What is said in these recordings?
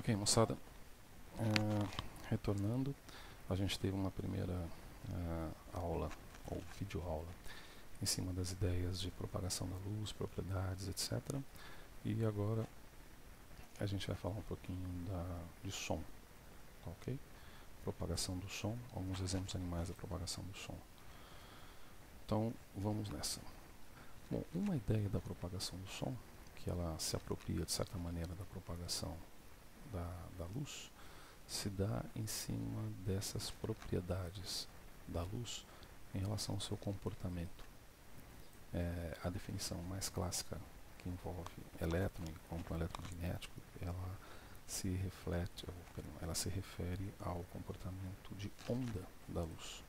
Ok, moçada, retornando, a gente teve uma primeira aula, ou videoaula, em cima das ideias de propagação da luz, propriedades, etc. E agora a gente vai falar um pouquinho de som, tá ok? Propagação do som, alguns exemplos animais da propagação do som. Então, vamos nessa. Bom, uma ideia da propagação do som, que ela se apropria de certa maneira da propagação da luz, se dá em cima dessas propriedades da luz em relação ao seu comportamento. A definição mais clássica, que envolve elétron e campo eletromagnético, ela se refere ao comportamento de onda da luz,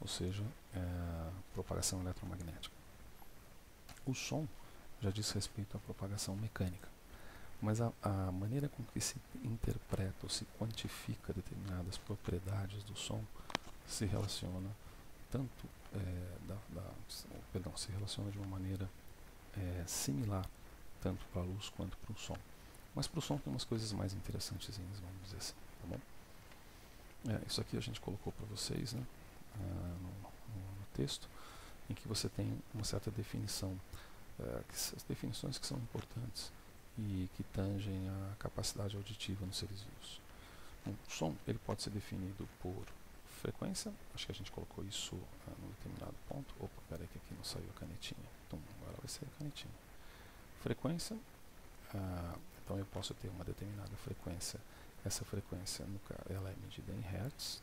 ou seja, propagação eletromagnética. O som já diz respeito à propagação mecânica, mas a maneira com que se interpreta ou se quantifica determinadas propriedades do som se relaciona tanto se relaciona de uma maneira similar tanto para a luz quanto para o som. Mas para o som tem umas coisas mais interessantes, vamos dizer assim, tá bom? Isso aqui a gente colocou para vocês, né, no texto, em que você tem uma certa definição, as definições que são importantes e que tangem a capacidade auditiva nos seres vivos. Bom, o som ele pode ser definido por frequência, acho que a gente colocou isso num determinado ponto. Opa, peraí que aqui não saiu a canetinha. Então agora vai sair a canetinha. Frequência, então eu posso ter uma determinada frequência. Essa frequência ela é medida em Hertz,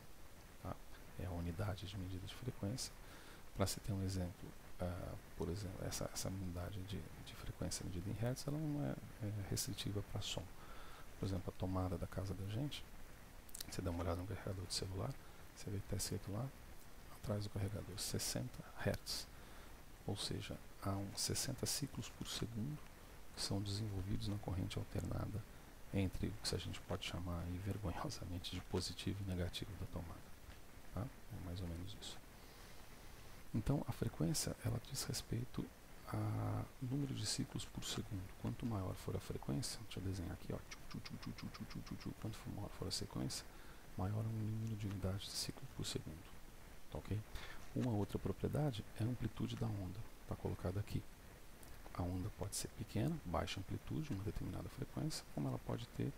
tá? É a unidade de medida de frequência. Para se ter um exemplo, por exemplo, essa unidade de frequência medida em Hertz, ela não é restritiva para som. Por exemplo, a tomada da casa da gente, você dá uma olhada no carregador de celular, você vê que está escrito lá, atrás do carregador, 60 Hz. Ou seja, há uns 60 ciclos por segundo que são desenvolvidos na corrente alternada entre o que a gente pode chamar aí, vergonhosamente de positivo e negativo da tomada. Tá? É mais ou menos isso. Então, a frequência ela diz respeito a número de ciclos por segundo. Quanto maior for a frequência, deixa eu desenhar aqui, ó, quanto maior for a sequência, maior é o número de unidades de ciclo por segundo. Tá, ok? Uma outra propriedade é a amplitude da onda. Está colocada aqui. A onda pode ser pequena, baixa amplitude, uma determinada frequência, como ela pode ter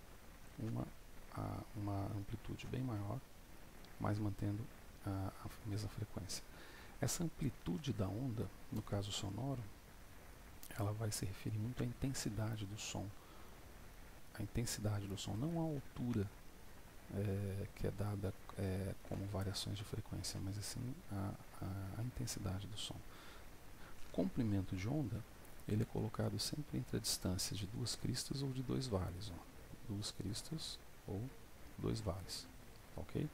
uma amplitude bem maior, mas mantendo a mesma frequência. Essa amplitude da onda, no caso sonoro, ela vai se referir muito à intensidade do som. A intensidade do som, não a altura que é dada como variações de frequência, mas assim a intensidade do som. O comprimento de onda ele é colocado sempre entre a distância de duas cristas ou de dois vales. Duas cristas ou dois vales. Ok?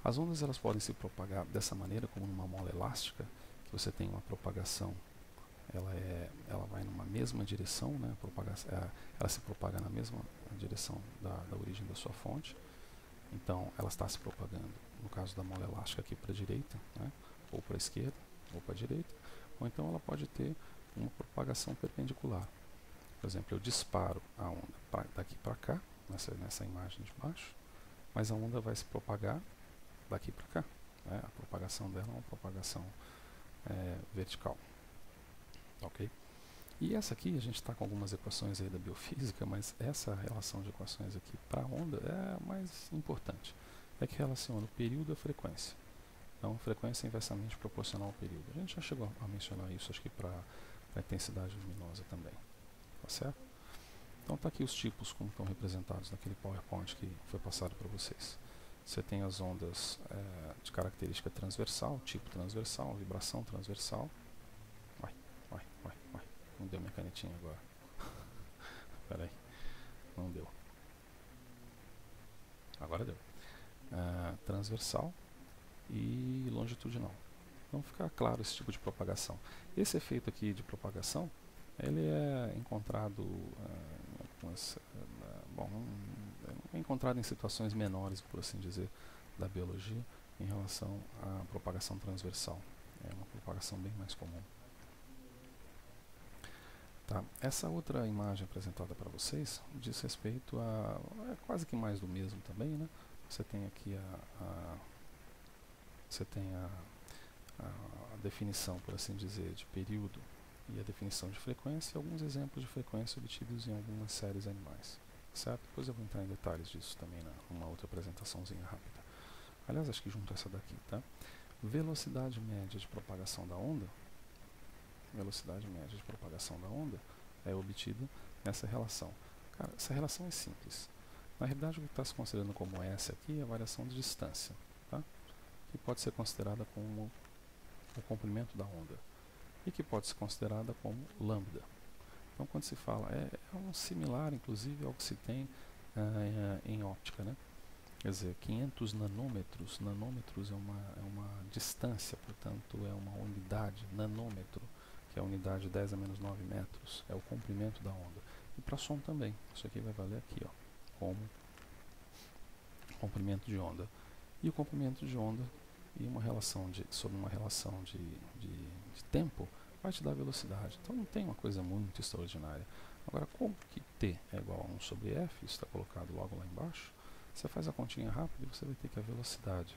As ondas elas podem se propagar dessa maneira, como numa mola elástica, que você tem uma propagação, ela vai numa mesma direção, né? Ela se propaga na mesma direção da origem da sua fonte. Então, ela está se propagando, no caso da mola elástica, aqui para a direita, né? Ou para a esquerda, ou para a direita. Ou então ela pode ter uma propagação perpendicular. Por exemplo, eu disparo a onda daqui para cá, nessa imagem de baixo, mas a onda vai se propagar daqui para cá. Né? A propagação dela é uma propagação vertical. Ok? E essa aqui, a gente está com algumas equações aí da biofísica, mas essa relação de equações aqui para a onda é a mais importante. É que relaciona o período à frequência. Então, frequência é inversamente proporcional ao período. A gente já chegou a mencionar isso, acho que para a intensidade luminosa também. Tá certo? Então, tá aqui os tipos como estão representados naquele PowerPoint que foi passado para vocês. Você tem as ondas de característica transversal, tipo transversal, vibração transversal. Não deu minha canetinha agora. Espera aí. Não deu. Agora deu. Transversal e longitudinal. Então fica claro esse tipo de propagação. Esse efeito aqui de propagação, ele é encontrado é encontrado em situações menores, por assim dizer, da biologia, em relação à propagação transversal. É uma propagação bem mais comum. Tá? Essa outra imagem apresentada para vocês diz respeito a é quase que mais do mesmo também, né? Você tem aqui você tem a definição, por assim dizer, de período e a definição de frequência e alguns exemplos de frequência obtidos em algumas séries animais, certo? Depois eu vou entrar em detalhes disso também numa outra apresentaçãozinha rápida. Aliás, acho que junto essa daqui, tá? Velocidade média de propagação da onda. Velocidade média de propagação da onda é obtida nessa relação. Cara, essa relação é simples. Na realidade, o que está se considerando como S aqui é a variação de distância, tá? Que pode ser considerada como o comprimento da onda e que pode ser considerada como lambda. Então, quando se fala, é um similar, inclusive, ao que se tem em óptica, né? Quer dizer, 500 nanômetros, nanômetros é uma distância, portanto, é uma unidade, nanômetro, que é a unidade 10 a menos 9 metros, é o comprimento da onda. E para som também, isso aqui vai valer aqui, ó, como comprimento de onda. E o comprimento de onda e sobre uma relação de tempo vai te dar velocidade. Então não tem uma coisa muito extraordinária. Agora, como que T é igual a 1 sobre F, isso está colocado logo lá embaixo, você faz a continha rápida e você vai ter que a velocidade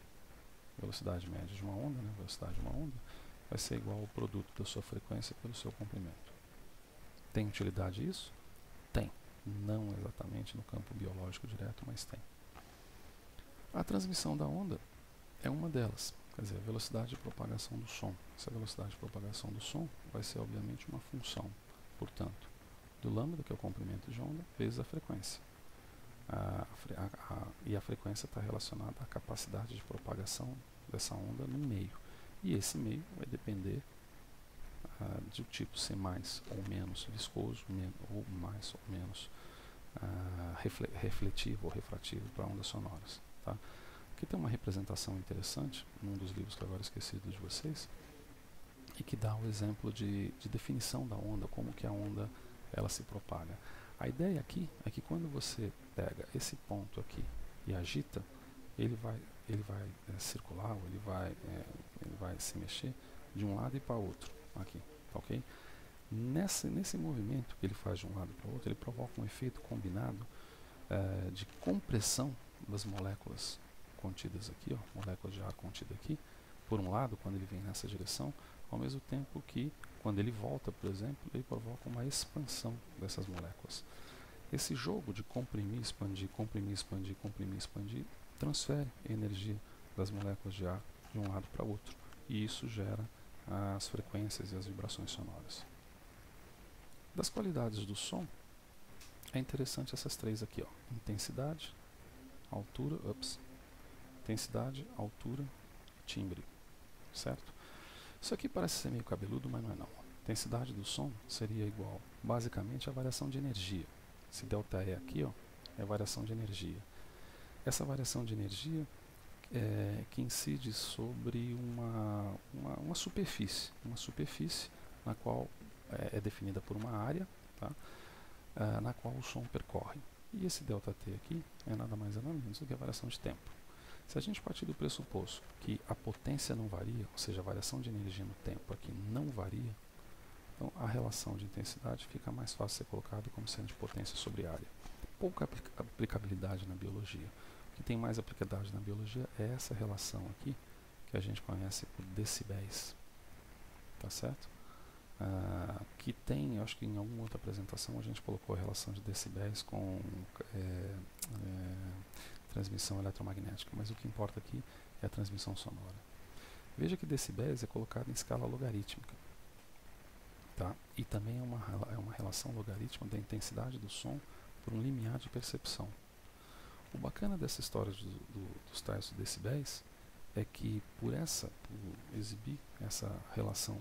média de uma onda, né, velocidade de uma onda, vai ser igual ao produto da sua frequência pelo seu comprimento. Tem utilidade isso? Tem. Não exatamente no campo biológico direto, mas tem. A transmissão da onda é uma delas, quer dizer, a velocidade de propagação do som. Essa velocidade de propagação do som vai ser, obviamente, uma função, portanto, do lambda, que é o comprimento de onda, vezes a frequência. E a frequência está relacionada à capacidade de propagação dessa onda no meio. E esse meio vai depender do tipo ser mais ou menos viscoso, ou mais ou menos refletivo ou refrativo para ondas sonoras. Tá? Aqui tem uma representação interessante, num dos livros que agora esqueci de vocês, e que dá o exemplo de definição da onda, como que a onda ela se propaga. A ideia aqui é que quando você pega esse ponto aqui e agita, ele vai circular, ou ele vai se mexer de um lado e para outro, aqui, ok? Nesse movimento que ele faz de um lado para o outro, ele provoca um efeito combinado de compressão das moléculas contidas aqui, ó, moléculas de ar contida aqui, por um lado, quando ele vem nessa direção, ao mesmo tempo que, quando ele volta, por exemplo, ele provoca uma expansão dessas moléculas. Esse jogo de comprimir, expandir, comprimir, expandir, comprimir, expandir, transfere energia das moléculas de ar de um lado para o outro. E isso gera as frequências e as vibrações sonoras. Das qualidades do som, é interessante essas três aqui, ó. Intensidade, altura, intensidade, altura e timbre, certo? Isso aqui parece ser meio cabeludo, mas não é não. A intensidade do som seria igual, basicamente, à variação de energia. Esse ΔE aqui, ó, é a variação de energia. Essa variação de energia que incide sobre uma superfície na qual é definida por uma área, tá? Na qual o som percorre. E esse ΔT aqui é nada mais nada menos do que a variação de tempo. Se a gente partir do pressuposto que a potência não varia, ou seja, a variação de energia no tempo aqui não varia, então a relação de intensidade fica mais fácil de ser colocado como sendo de potência sobre área. Pouca aplicabilidade na biologia. O que tem mais aplicabilidade na biologia é essa relação aqui, que a gente conhece por decibéis. Tá certo? Que tem, eu acho que em alguma outra apresentação a gente colocou a relação de decibéis com transmissão eletromagnética, mas o que importa aqui é a transmissão sonora. Veja que decibéis é colocado em escala logarítmica, tá? E também é uma relação logarítmica da intensidade do som por um limiar de percepção. O bacana dessa história dos tais decibéis é que por exibir essa relação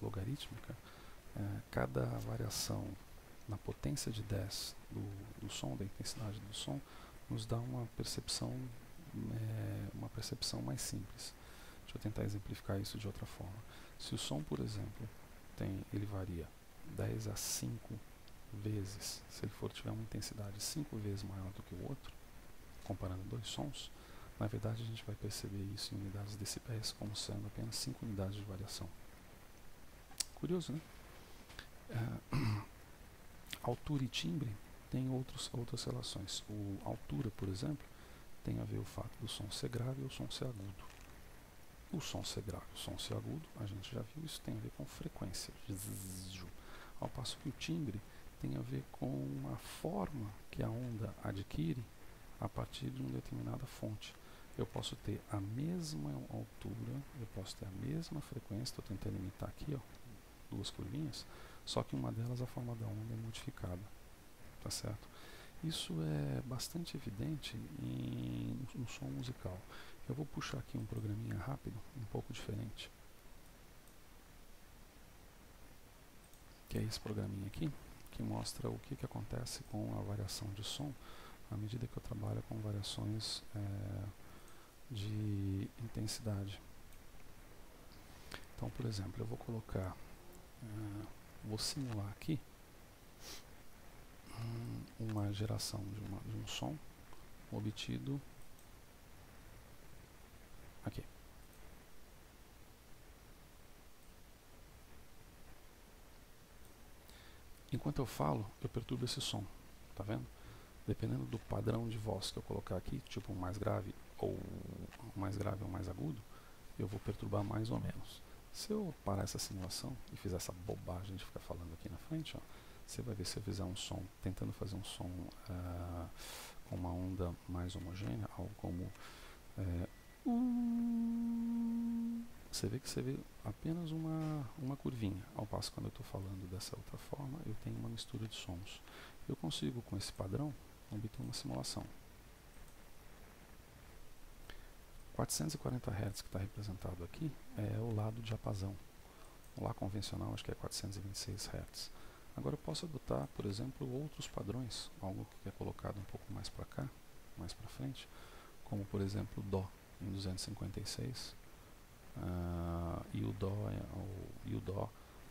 logarítmica, cada variação na potência de 10 do som, da intensidade do som, nos dá uma percepção mais simples. Deixa eu tentar exemplificar isso de outra forma. Se o som, por exemplo, ele varia 10 a 5 vezes, se ele tiver uma intensidade 5 vezes maior do que o outro, comparando dois sons, na verdade a gente vai perceber isso em unidades de decibéis como sendo apenas 5 unidades de variação. Curioso, né? Altura e timbre tem outras relações. Altura, por exemplo, tem a ver o fato do som ser grave ou o som ser agudo. O som ser grave e o som ser agudo, a gente já viu, isso tem a ver com frequência. Ao passo que o timbre tem a ver com a forma que a onda adquire a partir de uma determinada fonte. Eu posso ter a mesma altura, eu posso ter a mesma frequência, estou tentando imitar aqui, ó, duas curvinhas, só que uma delas a forma da onda é modificada, tá certo? Isso é bastante evidente no som musical. Eu vou puxar aqui um programinha rápido, um pouco diferente, que é esse programinha aqui, que mostra o que acontece com a variação de som à medida que eu trabalho com variações de intensidade. Então, por exemplo, eu vou colocar, vou simular aqui uma geração de um som obtido aqui. Enquanto eu falo, eu perturbo esse som, tá vendo? Dependendo do padrão de voz que eu colocar aqui, tipo um mais grave ou mais agudo, eu vou perturbar mais ou menos. Se eu parar essa simulação e fizer essa bobagem de ficar falando aqui na frente, ó, você vai ver se eu fizer um som, tentando fazer um som com uma onda mais homogênea, algo como você vê apenas uma curvinha, ao passo que quando eu estou falando dessa outra forma, eu tenho uma mistura de sons. Eu consigo, com esse padrão, obter uma simulação. 440 Hz que está representado aqui é o lado diapasão. O lá convencional acho que é 426 Hz. Agora eu posso adotar, por exemplo, outros padrões, algo que é colocado um pouco mais para cá, mais para frente, como por exemplo o Dó em 256 e o Dó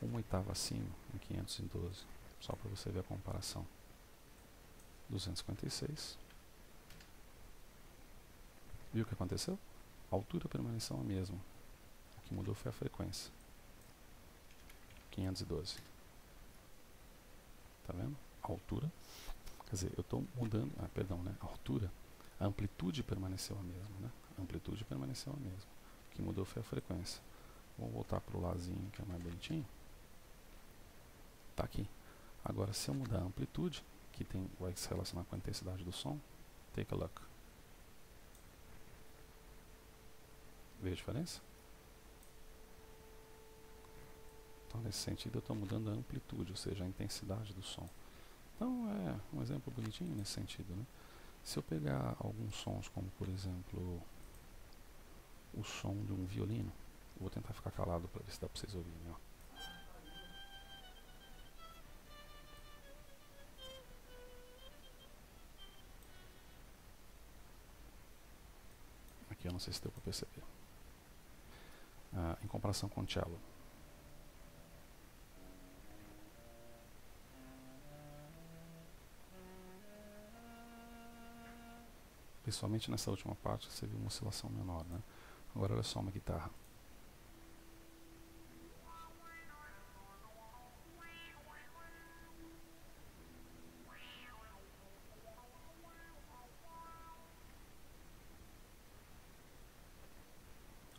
1/8 acima em 512, só para você ver a comparação. 256. Viu o que aconteceu? A altura permaneceu a mesma. O que mudou foi a frequência. 512. Tá vendo? A altura. Quer dizer, eu estou mudando. Perdão, né? A altura. A amplitude permaneceu a mesma, né? A amplitude permaneceu a mesma. O que mudou foi a frequência. Vamos voltar para o Lázinho, que é mais bonitinho. Tá aqui. Agora, se eu mudar a amplitude, que vai se relacionar com a intensidade do som, take a look. Vê a diferença? Então, nesse sentido, eu estou mudando a amplitude, ou seja, a intensidade do som. Então, é um exemplo bonitinho nesse sentido, né? Se eu pegar alguns sons, como por exemplo o som de um violino, eu vou tentar ficar calado para ver se dá para vocês ouvirem, ó. Aqui eu não sei se deu para perceber. Em comparação com o cello. Principalmente nessa última parte você viu uma oscilação menor, né? Agora olha só uma guitarra.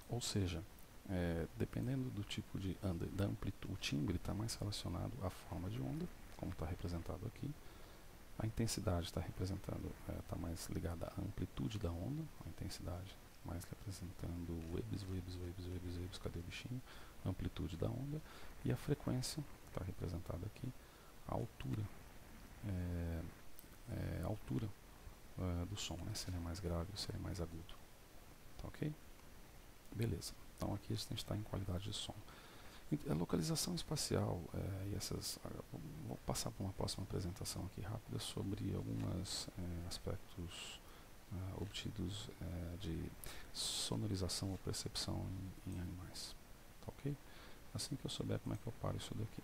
Ou seja, dependendo do tipo de onda, da amplitude, o timbre está mais relacionado à forma de onda, como está representado aqui. A intensidade está representando, está mais ligada à amplitude da onda, a intensidade mais representando waves, cadê o bichinho? A amplitude da onda. E a frequência está representada aqui, a altura, do som, né? Se ele é mais grave ou se ele é mais agudo. Tá ok? Beleza. Então aqui a gente está em qualidade de som. A localização espacial vou passar para uma próxima apresentação aqui rápida sobre alguns aspectos obtidos de sonorização ou percepção em animais. Tá ok? Assim que eu souber como é que eu paro isso daqui.